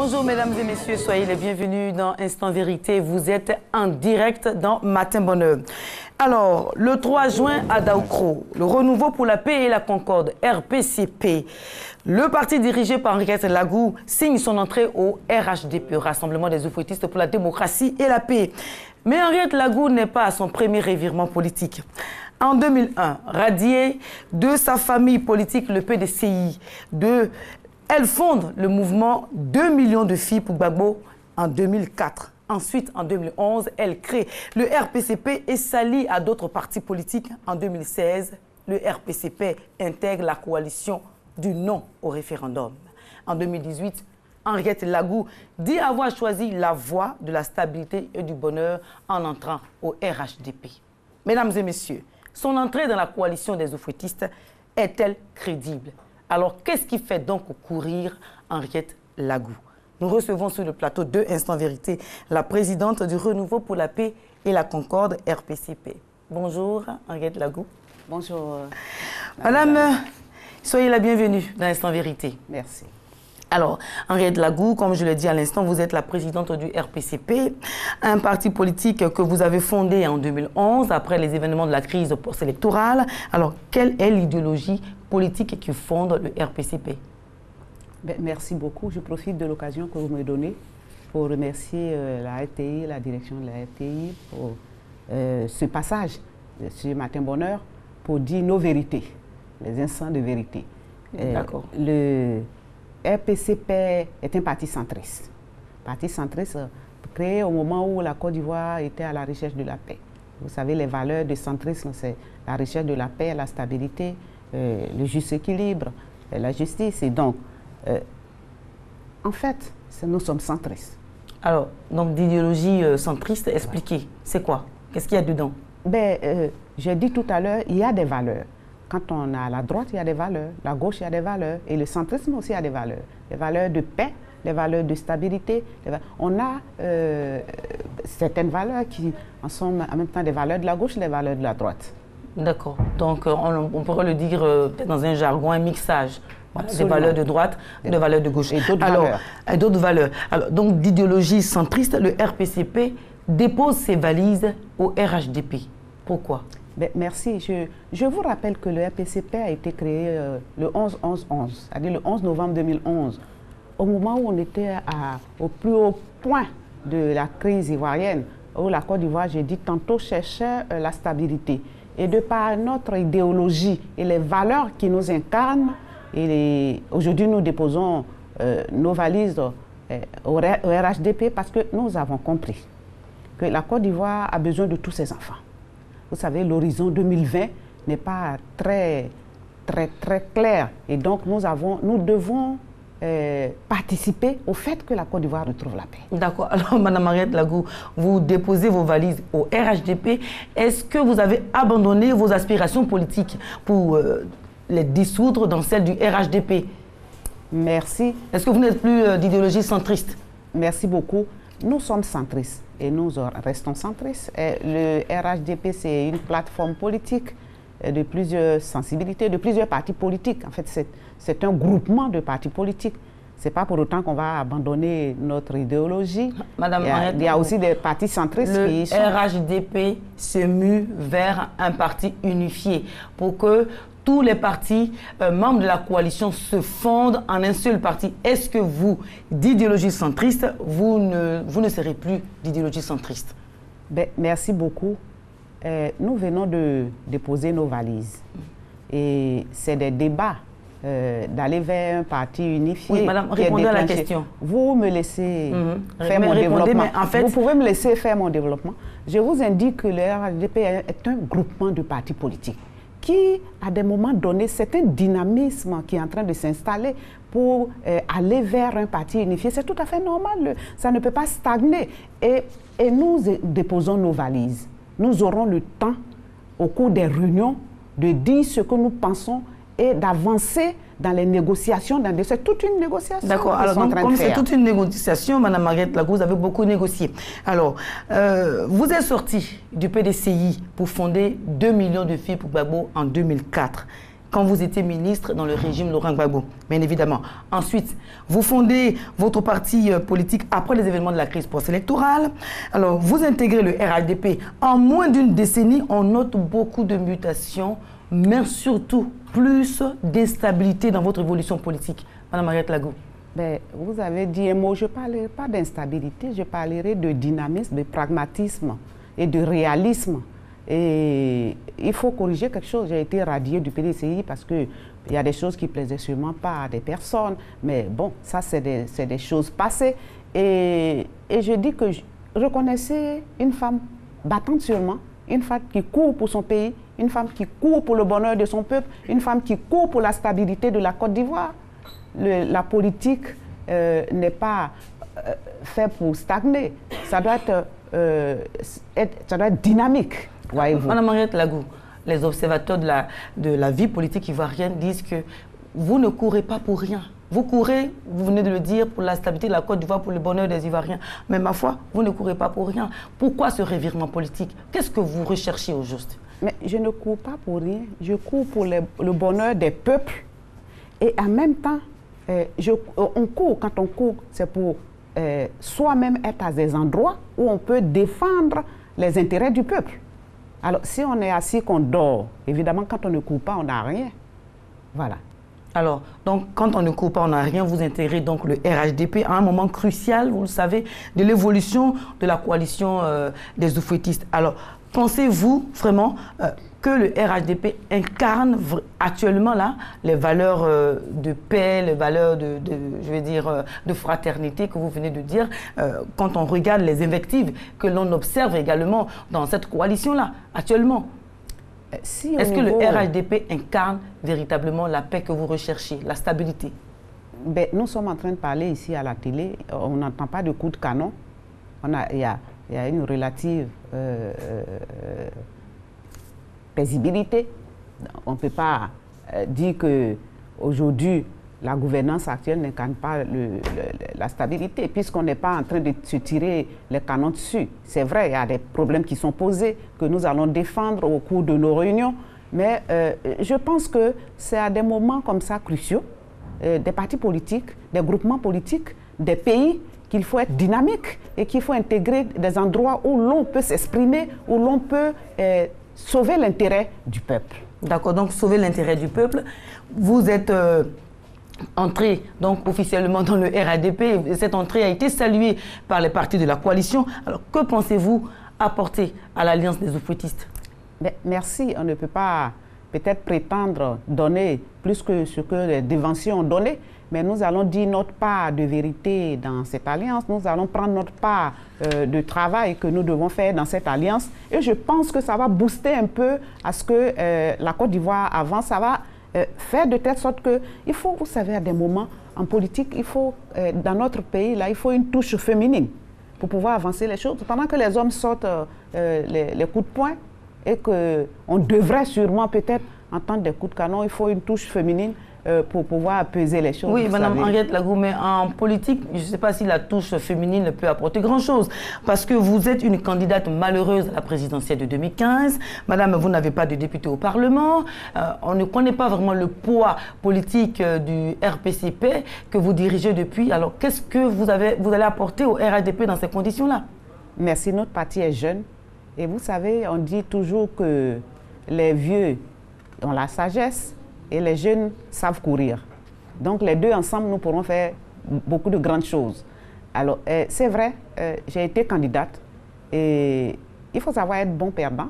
Bonjour mesdames et messieurs, soyez les bienvenus dans Instant Vérité. Vous êtes en direct dans Matin Bonheur. Alors, le 3 juin à Daoukro, le Renouveau pour la paix et la concorde, RPCP, le parti dirigé par Henriette Lagou signe son entrée au RHDP, Rassemblement des oufouettistes pour la démocratie et la paix. Mais Henriette Lagou n'est pas à son premier revirement politique. En 2001, radiée de sa famille politique, le PDCI, elle fonde le mouvement 2 millions de filles pour Gbagbo en 2004. Ensuite, en 2011, elle crée le RPCP et s'allie à d'autres partis politiques. En 2016, le RPCP intègre la coalition du non au référendum. En 2018, Henriette Lagou dit avoir choisi la voie de la stabilité et du bonheur en entrant au RHDP. Mesdames et messieurs, son entrée dans la coalition des oufouettistes est-elle crédible? Alors, qu'est-ce qui fait donc courir Henriette Lagou? Nous recevons sur le plateau de Instant Vérité la présidente du Renouveau pour la paix et la concorde, RPCP. Bonjour, Henriette Lagou. Bonjour. Madame, soyez la bienvenue dans Instant Vérité. Merci. Alors, Henriette Lagou, comme je l'ai dit à l'instant, vous êtes la présidente du RPCP, un parti politique que vous avez fondé en 2011 après les événements de la crise post-électorale. Alors, quelle est l'idéologie politique qui fonde le RPCP? Merci beaucoup. Je profite de l'occasion que vous me donnez pour remercier la RTI, la direction de la RTI pour ce passage sur Matin Bonheur pour dire nos vérités, les instants de vérité. D'accord. Le RPCP est un parti centriste. Parti centriste créé au moment où la Côte d'Ivoire était à la recherche de la paix. Vous savez, les valeurs de centrisme, c'est la recherche de la paix, la stabilité, le juste équilibre, la justice. Et donc, en fait, nous sommes centristes. Alors, donc d'idéologie centriste, expliquez, c'est quoi? Qu'est-ce qu'il y a dedans? J'ai dit tout à l'heure, il y a des valeurs. Quand on a la droite, il y a des valeurs, la gauche, il y a des valeurs, et le centrisme aussi a des valeurs. Les valeurs de paix, les valeurs de stabilité. On a certaines valeurs qui en sont en même temps des valeurs de la gauche et des valeurs de la droite. D'accord. Donc, on pourrait le dire dans un jargon, un mixage. Voilà, des valeurs de droite, des valeurs de gauche. Et d'autres valeurs. Et d'autres valeurs. Alors, donc, d'idéologie centriste, le RPCP dépose ses valises au RHDP. Pourquoi? Merci. Je vous rappelle que le RPCP a été créé le 11-11-11, c'est-à-dire le 11 novembre 2011, au moment où on était au plus haut point de la crise ivoirienne, où la Côte d'Ivoire, j'ai dit tantôt, cherchait la stabilité. Et de par notre idéologie et les valeurs qui nous incarnent, aujourd'hui nous déposons nos valises au RHDP parce que nous avons compris que la Côte d'Ivoire a besoin de tous ses enfants. Vous savez, l'horizon 2020 n'est pas très clair. Et donc, nous devons participer au fait que la Côte d'Ivoire retrouve la paix. D'accord. Alors, Mme Henriette Lagou, vous déposez vos valises au RHDP. Est-ce que vous avez abandonné vos aspirations politiques pour les dissoudre dans celles du RHDP? Merci. Est-ce que vous n'êtes plus d'idéologie centriste? Merci beaucoup. Nous sommes centristes et nous restons centristes. Le RHDP, c'est une plateforme politique de plusieurs sensibilités, de plusieurs partis politiques. En fait, c'est un groupement de partis politiques. Ce n'est pas pour autant qu'on va abandonner notre idéologie. Madame il y a aussi des partis centristes qui sont... Le RHDP se mue vers un parti unifié pour que tous les partis membres de la coalition se fondent en un seul parti. Est-ce que vous, d'idéologie centriste, vous ne serez plus d'idéologie centriste? Merci beaucoup. Nous venons de déposer nos valises. Et c'est des débats d'aller vers un parti unifié. Oui, madame, répondez à la question. Vous me laissez faire mon développement. Mais en fait, vous pouvez me laisser faire mon développement. Je vous indique que le RHDP est un groupement de partis politiques qui, à des moments donnés, c'est un dynamisme qui est en train de s'installer pour aller vers un parti unifié. C'est tout à fait normal. Ça ne peut pas stagner. Et nous déposons nos valises. Nous aurons le temps, au cours des réunions, de dire ce que nous pensons et d'avancer dans les négociations. C'est toute une négociation. D'accord. Alors, donc, comme c'est toute une négociation, Mme Henriette Lagou, vous avez beaucoup négocié. Alors, vous êtes sortie du PDCI pour fonder 2 millions de filles pour Gbagbo en 2004. quand vous étiez ministre dans le régime Laurent Gbagbo, bien évidemment. Ensuite, vous fondez votre parti politique après les événements de la crise post-électorale. Alors, vous intégrez le RHDP. En moins d'une décennie, on note beaucoup de mutations, mais surtout plus d'instabilité dans votre évolution politique. Madame Mariette Lagou. Ben, vous avez dit un mot, je ne parlerai pas d'instabilité, je parlerai de dynamisme, de pragmatisme et de réalisme. Et il faut corriger quelque chose. J'ai été radiée du PDCI parce qu'il y a des choses qui ne plaisaient sûrement pas à des personnes. Mais bon, ça, c'est des choses passées. Et je dis que je reconnaissais une femme battante sûrement, une femme qui court pour son pays, une femme qui court pour le bonheur de son peuple, une femme qui court pour la stabilité de la Côte d'Ivoire. La politique n'est pas faite pour stagner. Ça doit être dynamique. Madame Mariette Lagou, les observateurs de la vie politique ivoirienne disent que vous ne courez pas pour rien. Vous courez, vous venez de le dire, pour la stabilité de la Côte d'Ivoire, pour le bonheur des Ivoiriens. Mais ma foi, vous ne courez pas pour rien. Pourquoi ce revirement politique? Qu'est-ce que vous recherchez au juste? Mais je ne cours pas pour rien. Je cours pour le bonheur des peuples. Et en même temps, on court, quand on court, c'est pour soi-même être à des endroits où on peut défendre les intérêts du peuple. Alors, si on est assis, qu'on dort, évidemment, quand on ne court pas, on n'a rien. Voilà. Alors, donc, quand on ne court pas, on n'a rien, vous intégrez donc le RHDP à un moment crucial, vous le savez, de l'évolution de la coalition des oufouettistes. Alors, pensez-vous vraiment que le RHDP incarne actuellement là les valeurs de paix, les valeurs je vais dire, de fraternité que vous venez de dire, quand on regarde les invectives que l'on observe également dans cette coalition-là, actuellement? Est-ce que le RHDP incarne véritablement la paix que vous recherchez, la stabilité? Ben, nous sommes en train de parler ici à la télé, on n'entend pas de coups de canon. Il y a une relative paisibilité. On ne peut pas dire qu'aujourd'hui, la gouvernance actuelle n'incarne pas la stabilité, puisqu'on n'est pas en train de se tirer les canons dessus. C'est vrai, il y a des problèmes qui sont posés, que nous allons défendre au cours de nos réunions, mais je pense que c'est à des moments comme ça cruciaux, des partis politiques, des groupements politiques, des pays, qu'il faut être dynamique et qu'il faut intégrer des endroits où l'on peut s'exprimer, où l'on peut sauver l'intérêt du peuple. D'accord, donc sauver l'intérêt du peuple. Vous êtes entré donc officiellement dans le RHDP et cette entrée a été saluée par les partis de la coalition. Alors que pensez-vous apporter à l'Alliance des oufouettistes? Merci, on ne peut pas peut-être prétendre donner plus que ce que les déventions ont donné, mais nous allons dire notre part de vérité dans cette alliance, nous allons prendre notre part de travail que nous devons faire dans cette alliance et je pense que ça va booster un peu à ce que la Côte d'Ivoire avance, ça va faire de telle sorte que, il faut, vous savez, à des moments en politique, il faut, dans notre pays, là, il faut une touche féminine pour pouvoir avancer les choses, pendant que les hommes sortent les coups de poing et qu'on devrait sûrement peut-être entendre des coups de canon, il faut une touche féminine pour pouvoir peser les choses. Oui, Madame Henriette Lagou, mais en politique, je ne sais pas si la touche féminine ne peut apporter grand-chose, parce que vous êtes une candidate malheureuse à la présidentielle de 2015. Madame, vous n'avez pas de député au Parlement. On ne connaît pas vraiment le poids politique du RPCP que vous dirigez depuis. Alors, qu'est-ce que vous allez apporter au RHDP dans ces conditions-là? Merci, notre parti est jeune. Et vous savez, on dit toujours que les vieux ont la sagesse et les jeunes savent courir. Donc les deux ensemble, nous pourrons faire beaucoup de grandes choses. Alors c'est vrai, j'ai été candidate et il faut savoir être bon perdant.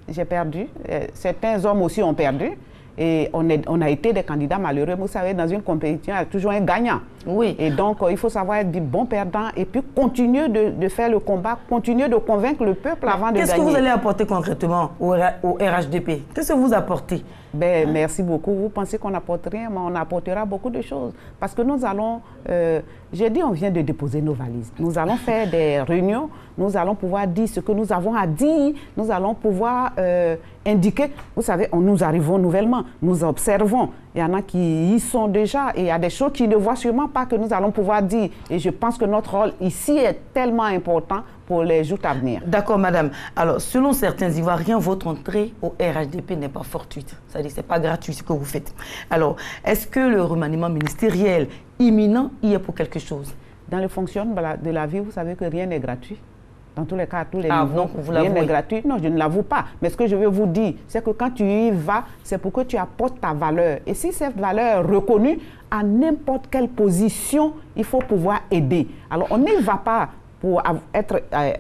J'ai perdu, certains hommes aussi ont perdu et on a été des candidats malheureux. Vous savez, dans une compétition, il y a toujours un gagnant. Oui. Et donc il faut savoir être bon perdant et puis continuer de faire le combat, continuer de convaincre le peuple avant de gagner. Qu'est-ce que vous allez apporter concrètement au RHDP? Qu'est-ce que vous apportez? Ben, merci beaucoup. Vous pensez qu'on n'apporte rien, mais on apportera beaucoup de choses. Parce que nous allons, j'ai dit, on vient de déposer nos valises. Nous allons faire des réunions, nous allons pouvoir dire ce que nous avons à dire, nous allons pouvoir indiquer, vous savez, nous arrivons nouvellement, nous observons. Il y en a qui y sont déjà et il y a des choses qu'ils ne voient sûrement pas que nous allons pouvoir dire. Et je pense que notre rôle ici est tellement important pour les jours à venir. D'accord, madame. Alors, selon certains Ivoiriens, votre entrée au RHDP n'est pas fortuite. C'est-à-dire que ce n'est pas gratuit ce que vous faites. Alors, est-ce que le remaniement ministériel imminent y est pour quelque chose? Dans le fonctionnement de la vie, vous savez que rien n'est gratuit. Dans tous les cas, à tous les niveaux, vous rien n'est gratuit. Non, je ne l'avoue pas. Mais ce que je veux vous dire, c'est que quand tu y vas, c'est pour que tu apportes ta valeur. Et si cette valeur est reconnue, à n'importe quelle position, il faut pouvoir aider. Alors, on n'y va pas pour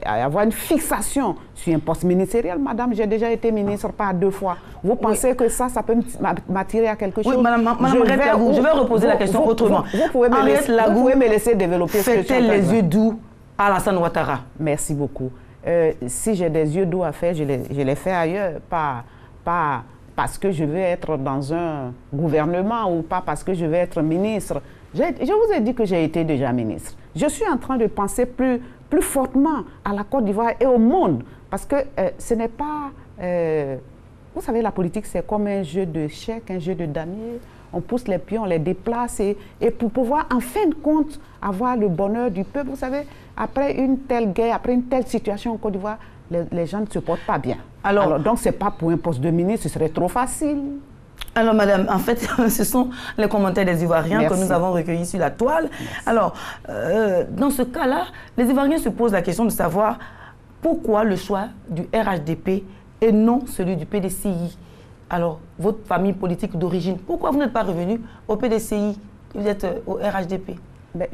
avoir une fixation sur un poste ministériel. Madame, j'ai déjà été ministre par 2 fois. Vous pensez que ça peut m'attirer à quelque chose? Oui, madame je vais reposer la question autrement. Vous pouvez me laisser développer ce que je suis en train de dire. Fait-elle les yeux doux à Alassane Ouattara? Merci beaucoup. Si j'ai des yeux doux à faire, je les fais ailleurs, pas parce que je veux être dans un gouvernement ou pas parce que je veux être ministre. Je vous ai dit que j'ai été déjà ministre. Je suis en train de penser plus fortement à la Côte d'Ivoire et au monde parce que ce n'est pas... vous savez, la politique, c'est comme un jeu de chèques, un jeu de damier. On pousse les pions, on les déplace et pour pouvoir, en fin de compte, avoir le bonheur du peuple. Vous savez, après une telle guerre, après une telle situation en Côte d'Ivoire, les gens ne se portent pas bien. Alors donc, ce n'est pas pour un poste de ministre, ce serait trop facile. Alors, madame, en fait, ce sont les commentaires des Ivoiriens que nous avons recueillis sur la toile. Merci. Alors, dans ce cas-là, les Ivoiriens se posent la question de savoir pourquoi le choix du RHDP et non celui du PDCI. Alors, votre famille politique d'origine, pourquoi vous n'êtes pas revenu au PDCI? Vous êtes au RHDP? Ben,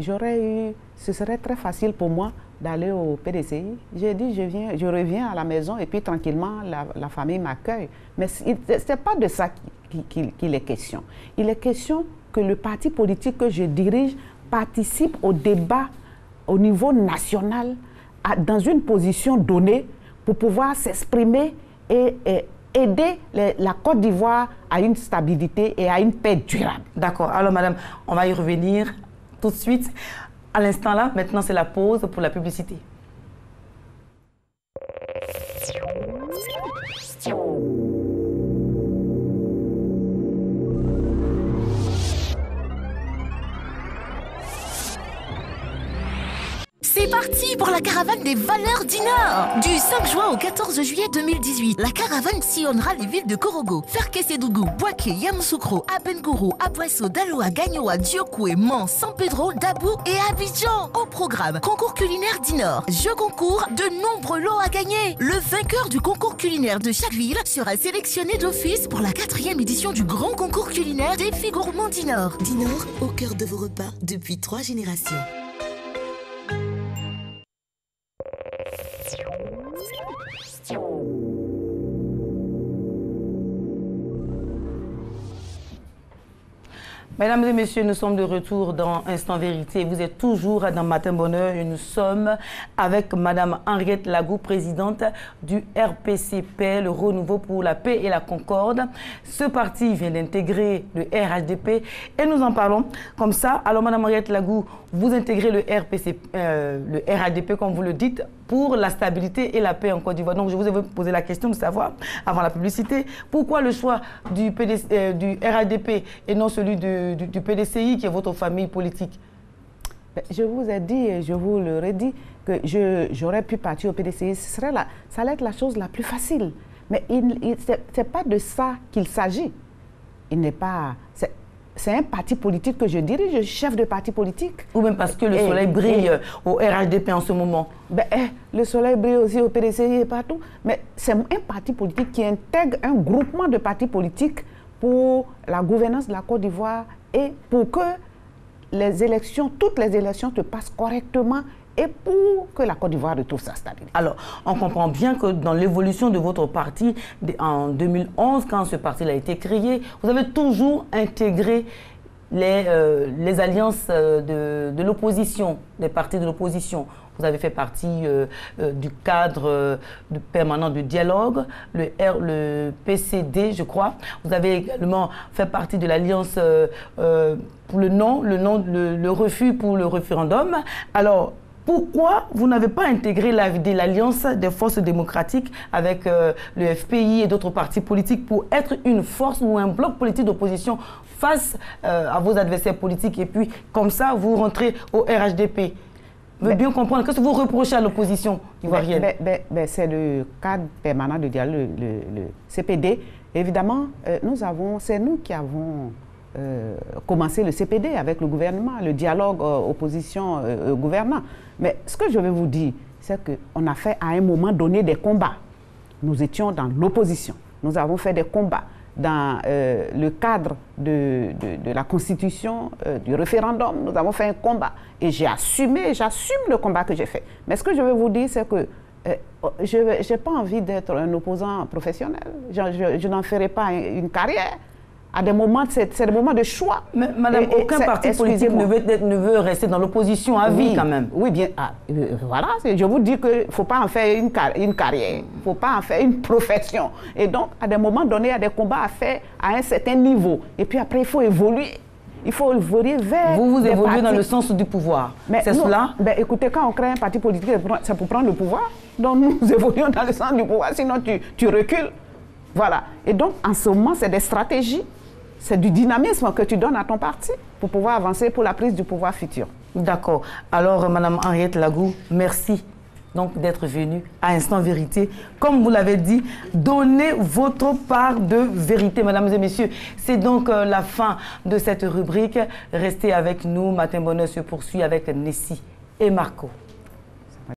ce serait très facile pour moi d'aller au PDCI. J'ai dit, je reviens à la maison et puis tranquillement, la famille m'accueille. Mais ce n'est pas de ça qu'il est question. Il est question que le parti politique que je dirige participe au débat au niveau national, dans une position donnée pour pouvoir s'exprimer et aider la Côte d'Ivoire à une stabilité et à une paix durable. D'accord. Alors, madame, on va y revenir tout de suite. À l'instant là, maintenant, c'est la pause pour la publicité. C'est parti pour la caravane des valeurs du Nord. Du 5 juin au 14 juillet 2018, la caravane sillonnera les villes de Korogo, Ferkessédougou, Bouaké, Yamoussoukro, Abengourou, Abouesso, Daloa, Gagnoa, Diokoué, Mans, San Pedro, Dabou et Abidjan. Au programme, concours culinaire du Nord, jeux concours, de nombreux lots à gagner. Le vainqueur du concours culinaire de chaque ville sera sélectionné d'office pour la 4e édition du grand concours culinaire des filles gourmands du Nord. Du Nord, au cœur de vos repas depuis 3 générations. Mesdames et messieurs, nous sommes de retour dans Instant Vérité. Vous êtes toujours dans Matin Bonheur et nous sommes avec Madame Henriette Lagou, présidente du RPCP, le Renouveau pour la Paix et la Concorde. Ce parti vient d'intégrer le RHDP et nous en parlons comme ça. Alors Madame Henriette Lagou, vous intégrez le RHDP, comme vous le dites, pour la stabilité et la paix en Côte d'Ivoire. Donc je vous ai posé la question de savoir, avant la publicité, pourquoi le choix du RHDP et non celui du PDCI, qui est votre famille politique? Je vous ai dit et je vous le redis que j'aurais pu partir au PDCI. Ça allait être la chose la plus facile. Mais ce n'est pas de ça qu'il s'agit. C'est un parti politique que je dirige, je suis chef de parti politique. Ou même parce que le soleil brille au RHDP en ce moment. Le soleil brille aussi au PDCI et partout. Mais c'est un parti politique qui intègre un groupement de partis politiques pour la gouvernance de la Côte d'Ivoire et pour que les élections, toutes les élections se passent correctement et pour que la Côte d'Ivoire retrouve sa stabilité. Alors, on comprend bien que dans l'évolution de votre parti, en 2011, quand ce parti a été créé, vous avez toujours intégré les alliances de l'opposition, les partis de l'opposition. Vous avez fait partie du cadre permanent de dialogue, le PCD, je crois. Vous avez également fait partie de l'alliance pour le refus pour le référendum. Alors, pourquoi vous n'avez pas intégré l'alliance des forces démocratiques avec le FPI et d'autres partis politiques pour être une force ou un bloc politique d'opposition face à vos adversaires politiques et puis comme ça, vous rentrez au RHDP. Je veux bien comprendre. Qu'est-ce que vous reprochez à l'opposition ivoirienne? C'est le cadre permanent de dialogue, le CPD. Évidemment, c'est nous qui avons commencé le CPD avec le gouvernement, le dialogue opposition-gouvernement. Mais ce que je vais vous dire, c'est qu'on a fait à un moment donné des combats. Nous étions dans l'opposition. Nous avons fait des combats dans le cadre de la constitution, du référendum. Nous avons fait un combat. Et j'assume le combat que j'ai fait. Mais ce que je veux vous dire, c'est que je n'ai pas envie d'être un opposant professionnel. Je n'en ferai pas une carrière. À des moments, c'est des moments de choix. Mais madame, aucun parti politique ne veut rester dans l'opposition à vie quand même. Oui, bien. Voilà, je vous dis qu'il ne faut pas en faire une carrière. Il ne faut pas en faire une profession. Et donc, à des moments donnés, il y a des combats à faire à un certain niveau. Et puis après, il faut évoluer. Il faut évoluer vers. Vous évoluez dans le sens du pouvoir. C'est cela? Écoutez, quand on crée un parti politique, c'est pour prendre le pouvoir. Donc, nous évoluons dans le sens du pouvoir. Sinon, tu recules. Voilà. Et donc, en ce moment, c'est des stratégies. C'est du dynamisme que tu donnes à ton parti pour pouvoir avancer pour la prise du pouvoir futur. D'accord. Alors, Madame Henriette Lagou, merci donc d'être venue à Instant Vérité. Comme vous l'avez dit, donnez votre part de vérité, mesdames et messieurs. C'est donc la fin de cette rubrique. Restez avec nous. Matin Bonheur se poursuit avec Nessie et Marco.